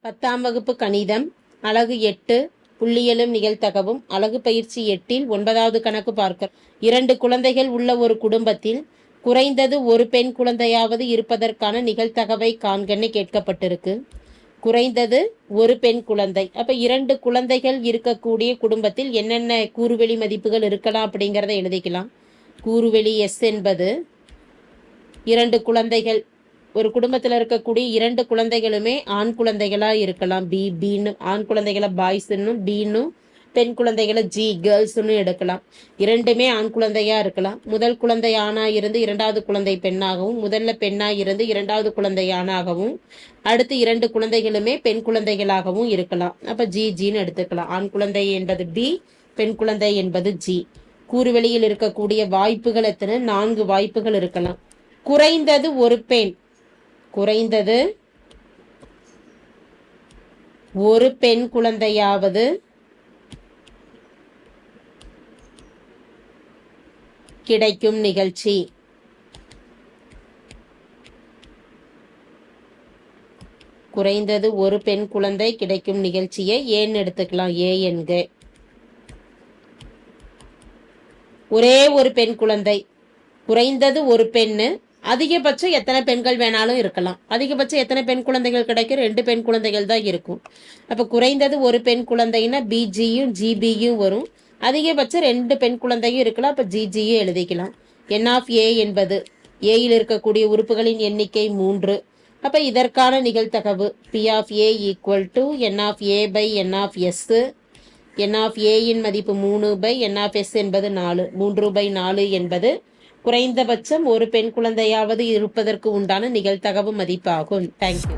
10ஆம் வகுப்பு கணிதம் அலகு 8 புள்ளியியலும் நிகழ்தகவும் அலகு பயிற்சி 8இல் 9வது கணக்கு பார்க்க 2 குழந்தைகள் உள்ள ஒரு குடும்பத்தில் குறைந்தது ஒரு பெண் குழந்தையாவது இருப்பதற்கான நிகழ்தகவை காண்கன்னு கேட்கப்பட்டிருக்கு. குறைந்தது ஒரு பெண் குழந்தை, அப்ப 2 குழந்தைகள் இருக்கக்கூடிய குடும்பத்தில் என்னென்ன கூறுவெளி மதிப்புகள் இருக்கலாம் அப்படிங்கிறத எழுதிக்கலாம். கூறுவெளி எஸ் என்பது 2 குழந்தைகள், ஒரு குடும்பத்தில் இருக்கக்கூடிய 2 குழந்தைகளுமே ஆண் குழந்தைகளா இருக்கலாம். பின்னு ஆண் குழந்தைகளை பாய்ஸ்ன்னும் பின்னும் பெண் குழந்தைகளை கேர்ள்ஸ்ன்னு எடுக்கலாம். இரண்டுமே ஆண் குழந்தையா இருக்கலாம். முதல் குழந்தை ஆணா இருந்து இரண்டாவது குழந்தை பெண்ணாகவும், முதல்ல பெண்ணா இருந்து இரண்டாவது குழந்தை ஆணாகவும், அடுத்து 2 குழந்தைகளுமே பெண் குழந்தைகளாகவும் இருக்கலாம். அப்ப ஜின்னு எடுத்துக்கலாம். ஆண் குழந்தை என்பது பி, பெண் குழந்தை என்பது ஜி. கூறுவெளியில் இருக்கக்கூடிய வாய்ப்புகள் எத்தனை? 4 வாய்ப்புகள் இருக்கலாம். குறைந்தது ஒரு பெண், குறைந்தது ஒரு பெண் குழந்தையாவது கிடைக்கும் நிகழ்ச்சி. குறைந்தது ஒரு பெண் குழந்தை கிடைக்கும் நிகழ்ச்சியை ஏன்னு எடுத்துக்கலாம். ஏ என்க. ஒரே ஒரு பெண் குழந்தை, குறைந்தது ஒரு பெண்ணு, அதிகபட்சம் எத்தனை பெண்கள் வேணாலும் இருக்கலாம். அதிகபட்சம் எத்தனை பெண் குழந்தைகள் கிடைக்கும்? 2 பெண் குழந்தைகள் தான் இருக்கும். அப்ப குறைந்தது ஒரு பெண் குழந்தைன்னா பிஜியும் ஜிபியும் வரும். அதிகபட்சம் 2 பெண் குழந்தையும் இருக்கலாம். அப்ப ஜிஜியும் எழுதிக்கலாம். என் ஆஃப் ஏ என்பது ஏயில் இருக்கக்கூடிய உறுப்புகளின் எண்ணிக்கை 3. அப்ப இதற்கான நிகழ்தகவு P of A equal to n of A by n of S. N of ஏயின் மதிப்பு 3 பை என் ஆஃப் எஸ் என்பது 4. 3/4 என்பது குறைந்தபட்சம் ஒரு பெண் குழந்தையாவது இருப்பதற்கு உண்டான நிகழ்தகவு மதிப்பாகும். தேங்க்யூ.